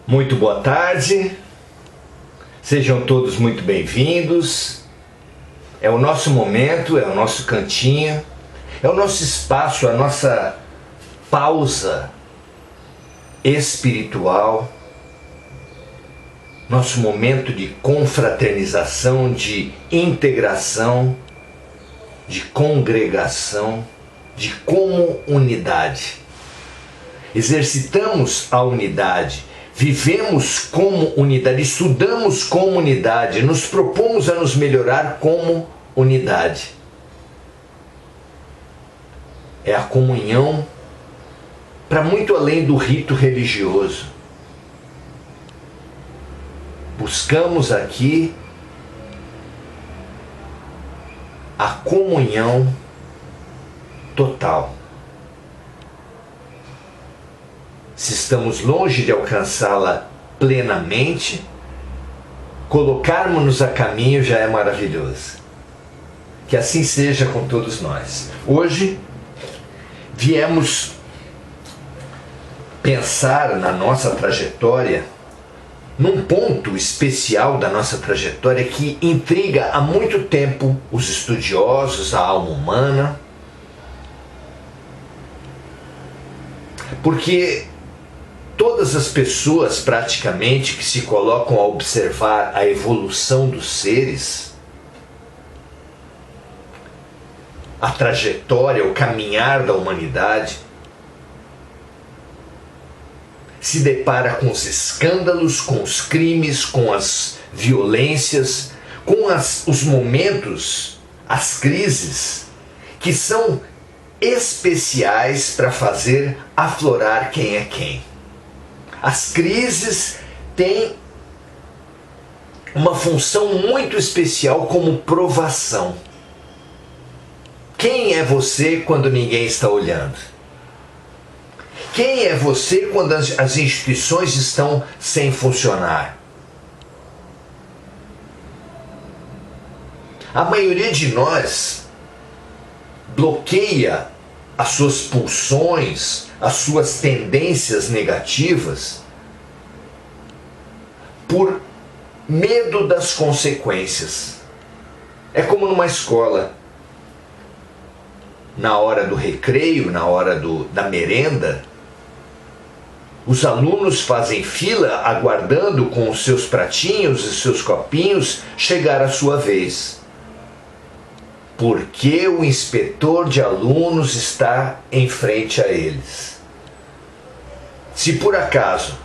Muito boa tarde, sejam todos muito bem-vindos. É o nosso momento, é o nosso cantinho, é o nosso espaço, a nossa pausa espiritual, nosso momento de confraternização, de integração, de congregação, de comunidade. Exercitamos a unidade, vivemos como unidade, estudamos como unidade, nos propomos a nos melhorar como unidade. É a comunhão para muito além do rito religioso. Buscamos aqui a comunhão total. Se estamos longe de alcançá-la plenamente, colocarmos-nos a caminho já é maravilhoso. Que assim seja com todos nós. Hoje viemos pensar na nossa trajetória, num ponto especial da nossa trajetória que intriga há muito tempo os estudiosos, a alma humana, porque todas as pessoas praticamente que se colocam a observar a evolução dos seres, a trajetória, o caminhar da humanidade, se depara com os escândalos, com os crimes, com as violências, com os momentos, as crises, que são especiais para fazer aflorar quem é quem. As crises têm uma função muito especial como provação. Quem é você quando ninguém está olhando? Quem é você quando as instituições estão sem funcionar? A maioria de nós bloqueia as suas pulsões, as suas tendências negativas por medo das consequências. É como numa escola. Na hora do recreio, na hora da merenda, os alunos fazem fila aguardando com os seus pratinhos e seus copinhos chegar a sua vez. Porque o inspetor de alunos está em frente a eles. Se por acaso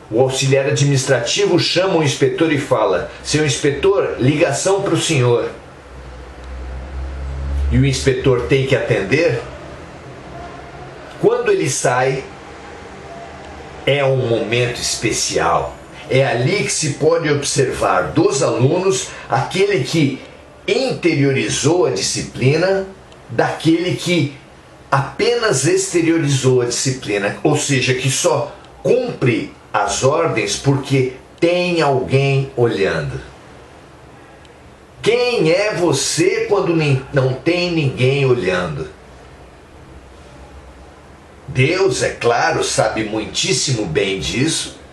o auxiliar administrativo chama o inspetor e fala: "Seu inspetor, ligação para o senhor", e o inspetor tem que atender, quando ele sai, é um momento especial. É ali que se pode observar dos alunos aquele que interiorizou a disciplina daquele que apenas exteriorizou a disciplina, ou seja, que só cumpre as ordens porque tem alguém olhando. Quem é você quando não tem ninguém olhando? Deus, é claro, sabe muitíssimo bem disso.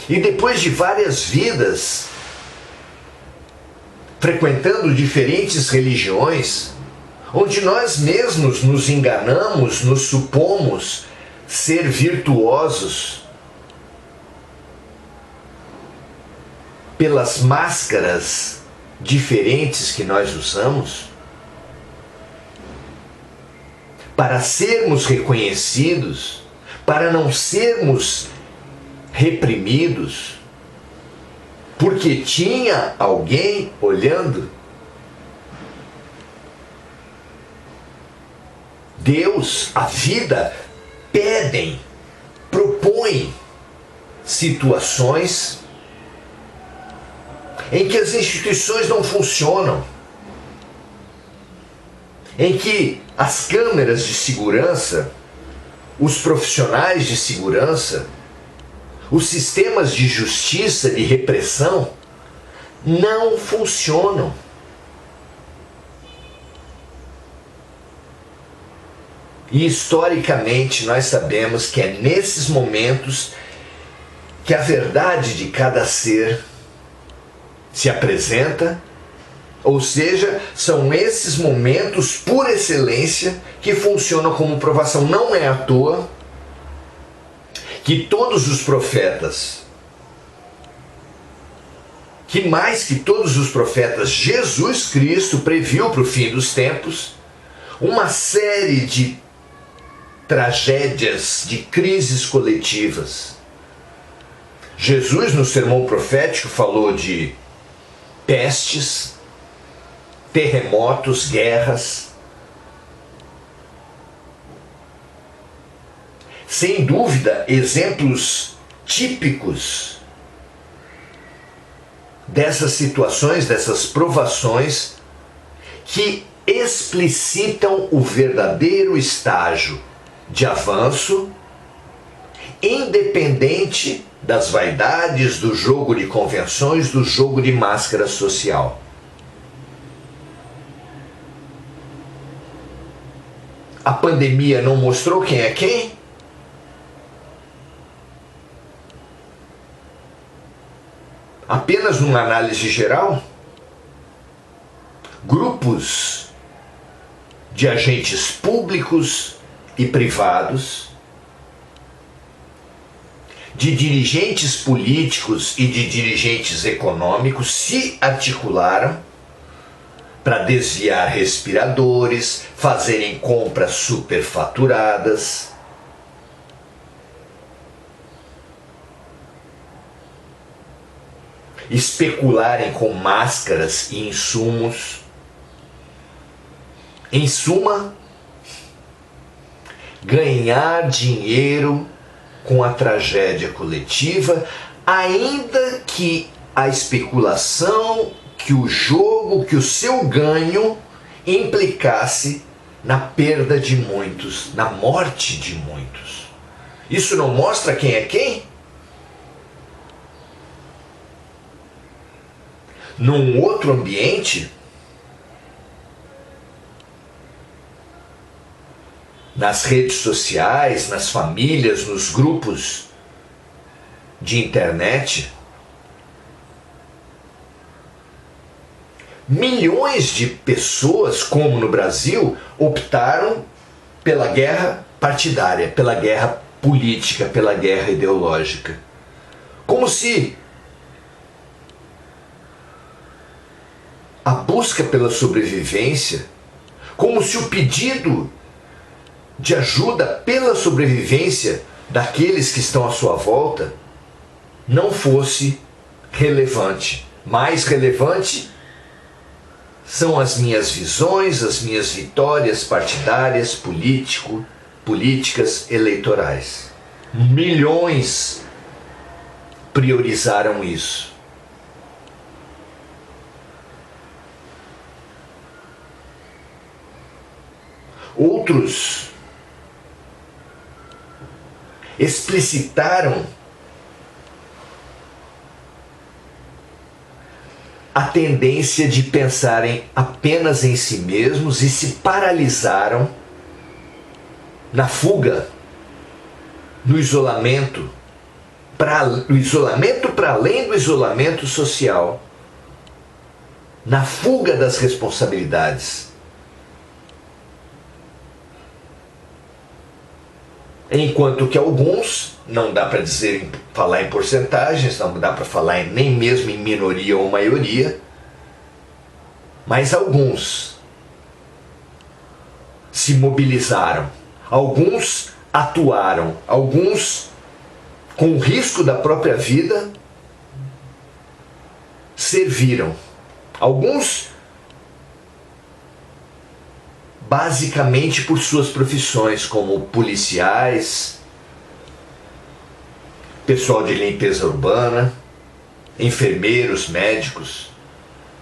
E depois de várias vidas, frequentando diferentes religiões, onde nós mesmos nos enganamos, nos supomos ser virtuosos, pelas máscaras diferentes que nós usamos, para sermos reconhecidos, para não sermos reprimidos, porque tinha alguém olhando. Deus, a vida, pedem, propõem situações em que as instituições não funcionam, em que as câmeras de segurança, os profissionais de segurança, os sistemas de justiça, de repressão, não funcionam. E historicamente nós sabemos que é nesses momentos que a verdade de cada ser se apresenta, ou seja, são esses momentos por excelência que funcionam como provação. Não é à toa que todos os profetas, que mais que todos os profetas, Jesus Cristo previu para o fim dos tempos uma série de tragédias, de crises coletivas. Jesus, no sermão profético, falou de pestes, terremotos, guerras. Sem dúvida, exemplos típicos dessas situações, dessas provações que explicitam o verdadeiro estágio de avanço, independente das vaidades, do jogo de convenções, do jogo de máscara social. A pandemia não mostrou quem é quem? Apenas numa análise geral, grupos de agentes públicos e privados, de dirigentes políticos e de dirigentes econômicos se articularam para desviar respiradores, fazerem compras superfaturadas. Especularem com máscaras e insumos. Em suma, ganhar dinheiro com a tragédia coletiva, ainda que a especulação, que o jogo, que o seu ganho implicasse na perda de muitos, na morte de muitos. Isso não mostra quem é quem? Num outro ambiente, nas redes sociais, nas famílias, nos grupos de internet, milhões de pessoas, como no Brasil, optaram pela guerra partidária, pela guerra política, pela guerra ideológica. Como se a busca pela sobrevivência, como se o pedido de ajuda pela sobrevivência daqueles que estão à sua volta não fosse relevante. Mais relevante são as minhas visões, as minhas vitórias partidárias, políticas, eleitorais. Milhões priorizaram isso. Outros explicitaram a tendência de pensarem apenas em si mesmos e se paralisaram na fuga, no isolamento, para além do isolamento social, na fuga das responsabilidades. Enquanto que alguns, não dá para falar em porcentagens, não dá para falar nem mesmo em minoria ou maioria, mas alguns se mobilizaram, alguns atuaram, alguns com o risco da própria vida serviram, alguns basicamente por suas profissões, como policiais, pessoal de limpeza urbana, enfermeiros, médicos,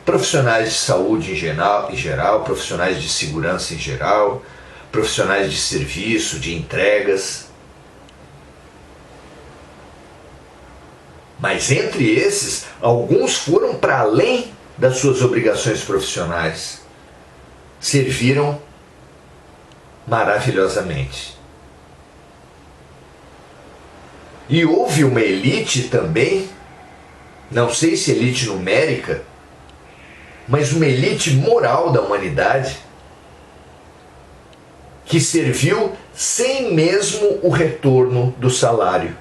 profissionais de saúde em geral, profissionais de segurança em geral, profissionais de serviço, de entregas. Mas entre esses, alguns foram para além das suas obrigações profissionais, serviram maravilhosamente. E houve uma elite também, não sei se elite numérica, mas uma elite moral da humanidade, que serviu sem mesmo o retorno do salário.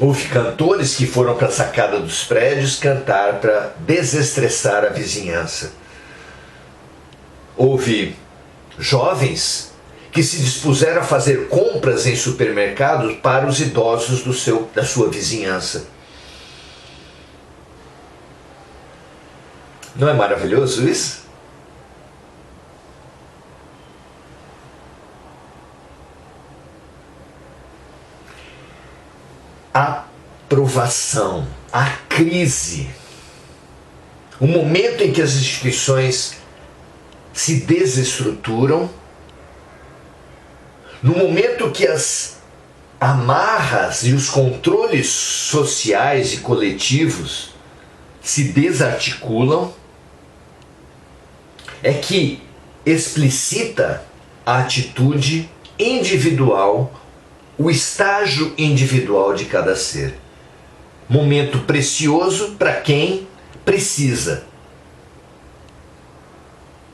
Houve cantores que foram para a sacada dos prédios cantar para desestressar a vizinhança. Houve jovens que se dispuseram a fazer compras em supermercados para os idosos da sua vizinhança. Não é maravilhoso isso? A provação, a crise, o momento em que as instituições se desestruturam, no momento que as amarras e os controles sociais e coletivos se desarticulam, é que explicita a atitude individual, o estágio individual de cada ser. Momento precioso para quem precisa.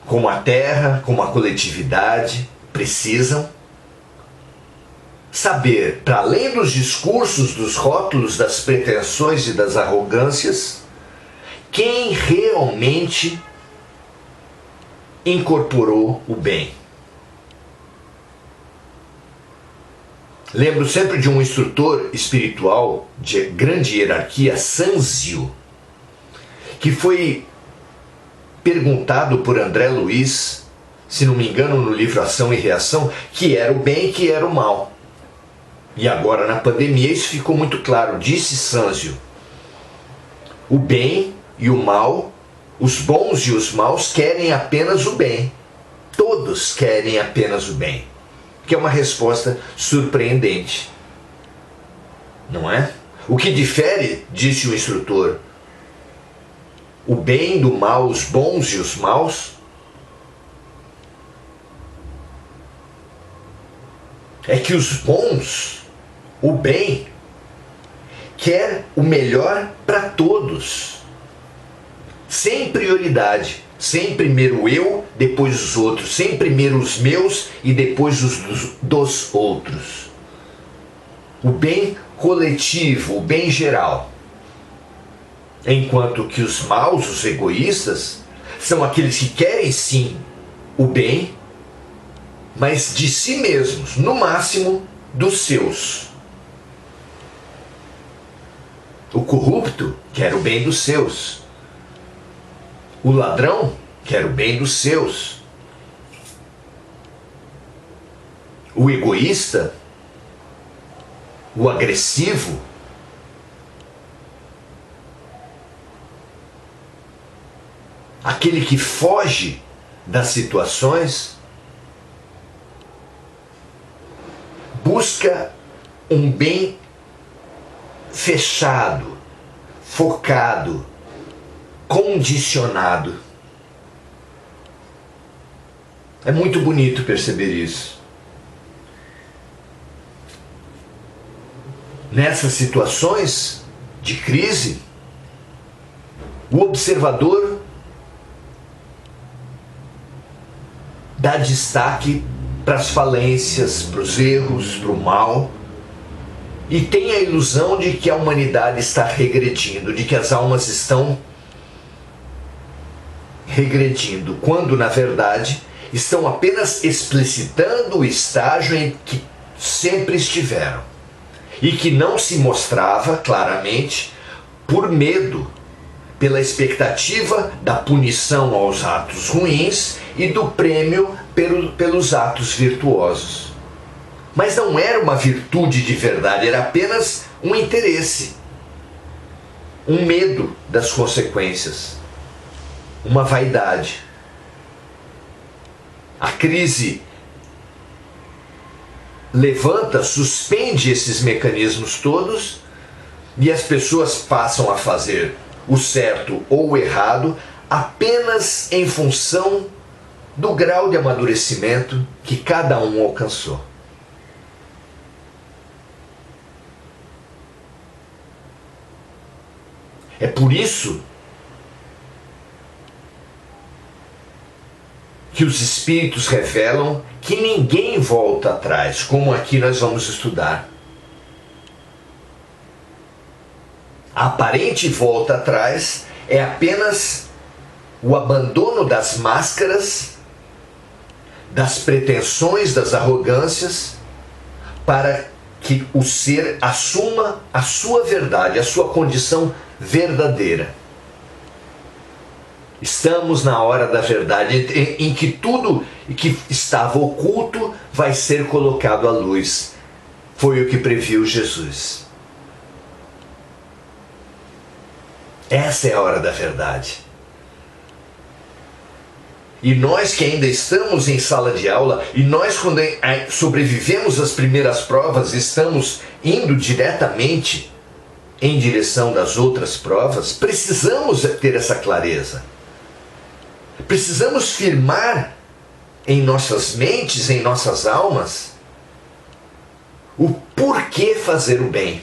Como a terra, como a coletividade precisam saber, para além dos discursos, dos rótulos, das pretensões e das arrogâncias, quem realmente incorporou o bem. Lembro sempre de um instrutor espiritual de grande hierarquia, Sanzio, que foi perguntado por André Luiz, se não me engano no livro Ação e Reação, que era o bem e que era o mal. E agora na pandemia isso ficou muito claro, disse Sanzio. O bem e o mal, os bons e os maus querem apenas o bem. Todos querem apenas o bem. Que é uma resposta surpreendente. Não é? O que difere, disse o instrutor, o bem do mal, os bons e os maus, é que os bons, o bem, quer o melhor para todos, sem prioridade. Sem primeiro eu, depois os outros. Sem primeiro os meus e depois os dos outros. O bem coletivo, o bem geral. Enquanto que os maus, os egoístas, são aqueles que querem sim o bem, mas de si mesmos, no máximo dos seus. O corrupto quer o bem dos seus. O ladrão quer o bem dos seus. O egoísta, o agressivo, aquele que foge das situações, busca um bem fechado, focado, condicionado. É muito bonito perceber isso. Nessas situações de crise, o observador dá destaque para as falências, para os erros, para o mal, e tem a ilusão de que a humanidade está regredindo, de que as almas estão regredindo, quando na verdade estão apenas explicitando o estágio em que sempre estiveram e que não se mostrava claramente por medo, pela expectativa da punição aos atos ruins e do prêmio pelos atos virtuosos. Mas não era uma virtude de verdade, era apenas um interesse, um medo das consequências, uma vaidade. A crise levanta, suspende esses mecanismos todos e as pessoas passam a fazer o certo ou o errado apenas em função do grau de amadurecimento que cada um alcançou. É por isso que os Espíritos revelam que ninguém volta atrás, como aqui nós vamos estudar. A aparente volta atrás é apenas o abandono das máscaras, das pretensões, das arrogâncias, para que o ser assuma a sua verdade, a sua condição verdadeira. Estamos na hora da verdade, em que tudo que estava oculto vai ser colocado à luz. Foi o que previu Jesus. Essa é a hora da verdade. E nós que ainda estamos em sala de aula, e nós quando sobrevivemos às primeiras provas, estamos indo diretamente em direção das outras provas, precisamos ter essa clareza. Precisamos firmar em nossas mentes, em nossas almas, o porquê fazer o bem.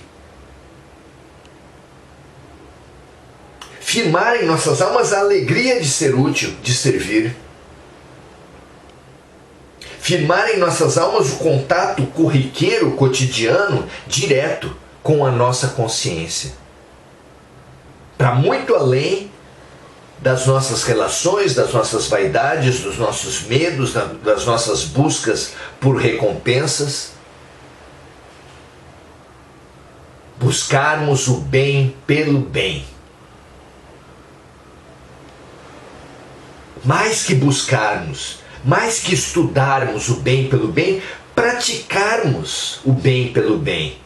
Firmar em nossas almas a alegria de ser útil, de servir. Firmar em nossas almas o contato corriqueiro, cotidiano, direto com a nossa consciência. Para muito além das nossas relações, das nossas vaidades, dos nossos medos, das nossas buscas por recompensas. Buscarmos o bem pelo bem. Mais que buscarmos, mais que estudarmos o bem pelo bem, praticarmos o bem pelo bem.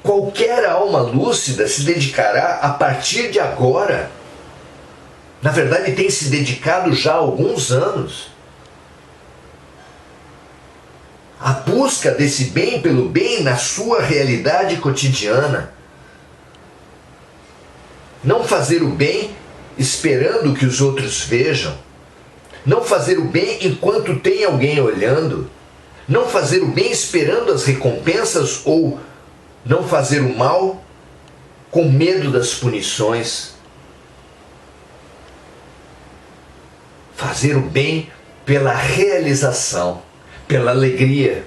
Qualquer alma lúcida se dedicará a partir de agora. Na verdade, tem se dedicado já há alguns anos à busca desse bem pelo bem na sua realidade cotidiana. Não fazer o bem esperando que os outros vejam. Não fazer o bem enquanto tem alguém olhando. Não fazer o bem esperando as recompensas ou não fazer o mal com medo das punições. Fazer o bem pela realização, pela alegria,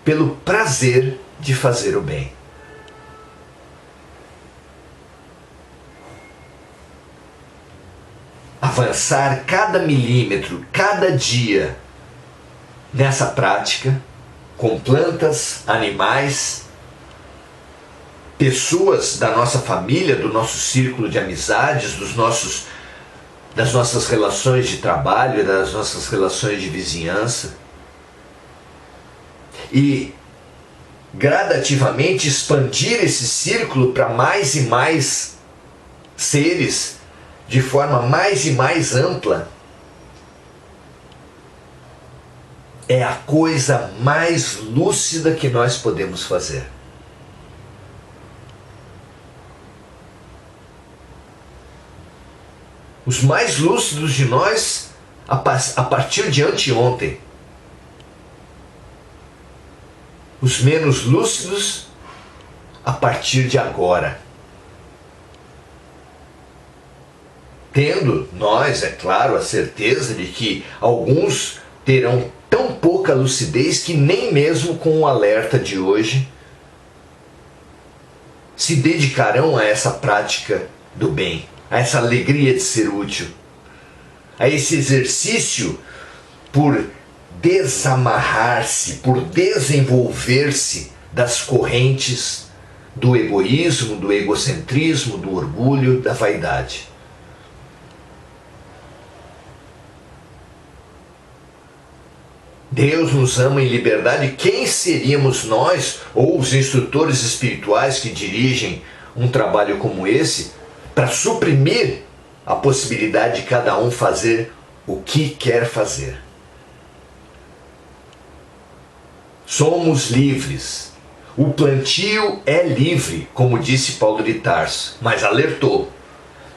pelo prazer de fazer o bem. Avançar cada milímetro, cada dia nessa prática, com plantas, animais, pessoas da nossa família, do nosso círculo de amizades, das nossas relações de trabalho, das nossas relações de vizinhança. E gradativamente expandir esse círculo para mais e mais seres, de forma mais e mais ampla, é a coisa mais lúcida que nós podemos fazer. Os mais lúcidos de nós, a partir de anteontem. Os menos lúcidos, a partir de agora. Tendo nós, é claro, a certeza de que alguns terão tão pouca lucidez que nem mesmo com o alerta de hoje se dedicarão a essa prática do bem, a essa alegria de ser útil, a esse exercício por desamarrar-se, por desenvolver-se das correntes do egoísmo, do egocentrismo, do orgulho, da vaidade. Deus nos ama em liberdade. Quem seríamos nós, ou os instrutores espirituais que dirigem um trabalho como esse, para suprimir a possibilidade de cada um fazer o que quer fazer? Somos livres. O plantio é livre, como disse Paulo de Tarso, mas alertou: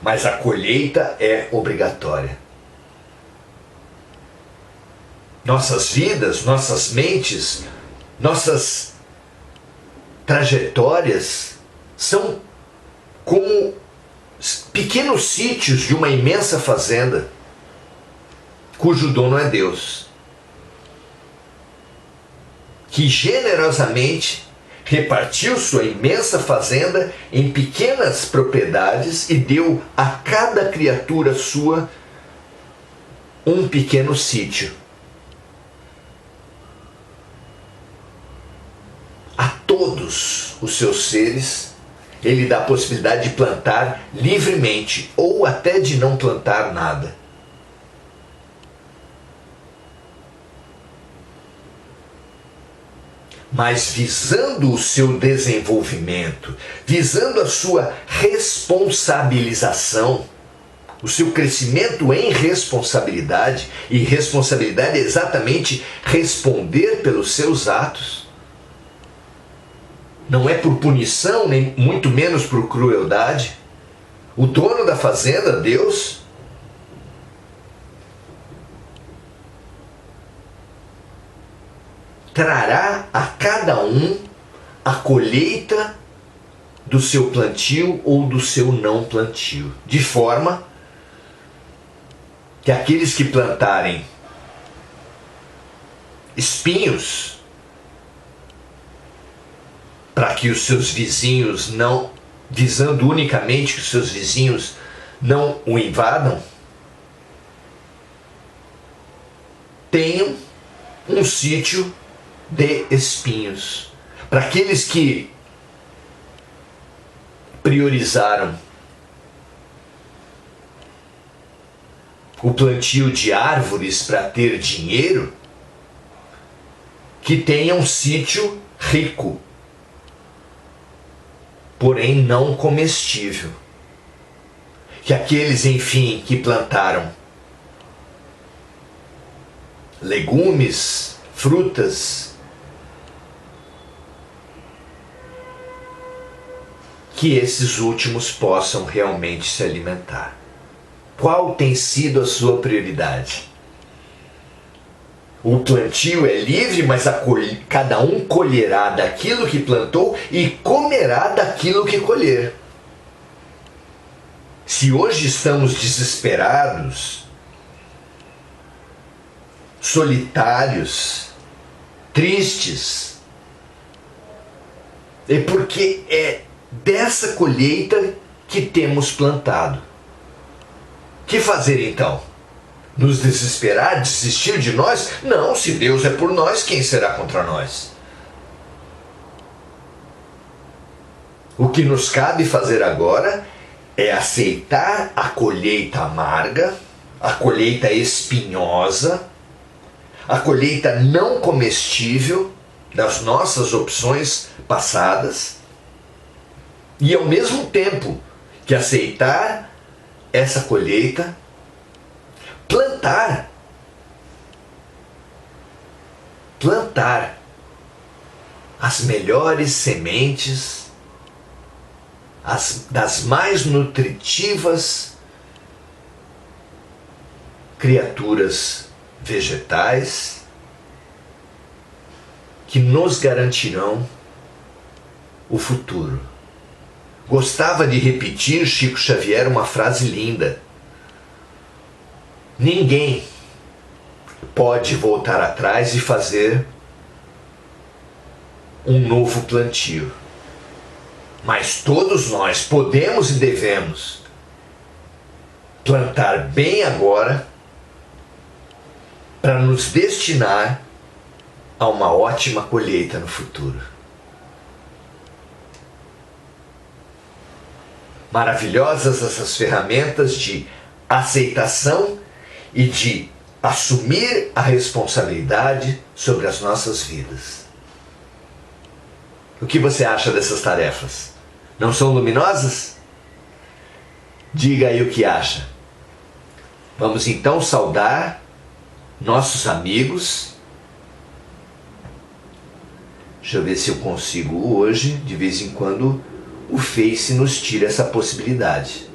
mas a colheita é obrigatória. Nossas vidas, nossas mentes, nossas trajetórias são como pequenos sítios de uma imensa fazenda, cujo dono é Deus, que generosamente repartiu sua imensa fazenda em pequenas propriedades e deu a cada criatura sua um pequeno sítio. A todos os seus seres, ele dá a possibilidade de plantar livremente ou até de não plantar nada. Mas visando o seu desenvolvimento, visando a sua responsabilização, o seu crescimento em responsabilidade, e responsabilidade é exatamente responder pelos seus atos. Não é por punição, nem muito menos por crueldade. O dono da fazenda, Deus, trará a cada um a colheita do seu plantio ou do seu não plantio, de forma que aqueles que plantarem espinhos, para que os seus vizinhos não, visando unicamente que os seus vizinhos não o invadam, tenham um sítio de espinhos. Para aqueles que priorizaram o plantio de árvores para ter dinheiro, que tenha um sítio rico, porém não comestível. Que aqueles, enfim, que plantaram legumes, frutas, que esses últimos possam realmente se alimentar. Qual tem sido a sua prioridade? O plantio é livre, mas cada um colherá daquilo que plantou e comerá daquilo que colher. Se hoje estamos desesperados, solitários, tristes, é porque é dessa colheita que temos plantado. Que fazer então? Nos desesperar, desistir de nós? Não, se Deus é por nós, quem será contra nós? O que nos cabe fazer agora é aceitar a colheita amarga, a colheita espinhosa, a colheita não comestível das nossas opções passadas, e ao mesmo tempo que aceitar essa colheita, plantar as melhores sementes, das mais nutritivas criaturas vegetais que nos garantirão o futuro. Gostava de repetir, Chico Xavier, uma frase linda: ninguém pode voltar atrás e fazer um novo plantio, mas todos nós podemos e devemos plantar bem agora para nos destinar a uma ótima colheita no futuro. Maravilhosas essas ferramentas de aceitação e de assumir a responsabilidade sobre as nossas vidas. O que você acha dessas tarefas? Não são luminosas? Diga aí o que acha. Vamos então saudar nossos amigos. Deixa eu ver se eu consigo hoje, de vez em quando, o Face nos tira essa possibilidade.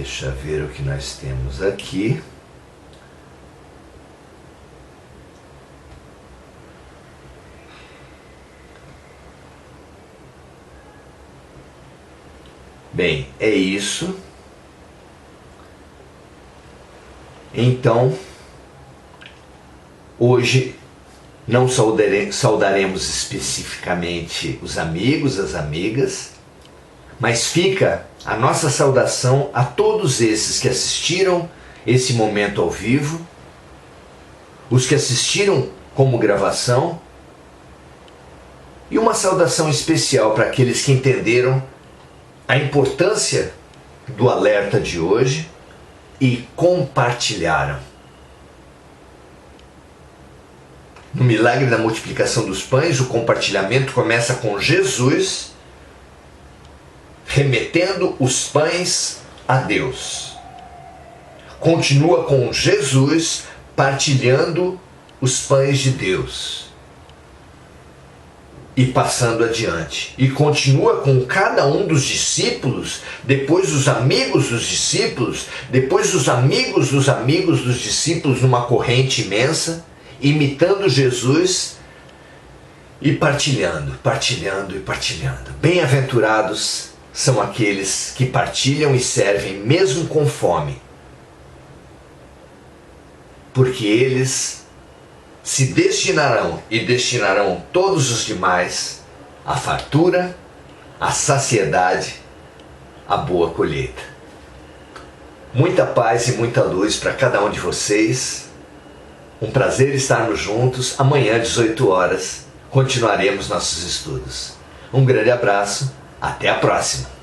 Deixa eu ver o que nós temos aqui. Bem, é isso. Então, hoje não saudaremos especificamente os amigos, as amigas, mas fica a nossa saudação a todos esses que assistiram esse momento ao vivo, os que assistiram como gravação, e uma saudação especial para aqueles que entenderam a importância do alerta de hoje e compartilharam. No milagre da multiplicação dos pães, o compartilhamento começa com Jesus remetendo os pães a Deus. Continua com Jesus partilhando os pães de Deus e passando adiante. E continua com cada um dos discípulos, depois os amigos dos discípulos, depois os amigos dos amigos dos discípulos numa corrente imensa, imitando Jesus e partilhando, partilhando e partilhando. Bem-aventurados são aqueles que partilham e servem mesmo com fome, porque eles se destinarão e destinarão todos os demais à fartura, à saciedade, à boa colheita. Muita paz e muita luz para cada um de vocês. Um prazer estarmos juntos. Amanhã, 18 horas, continuaremos nossos estudos. Um grande abraço. Até a próxima!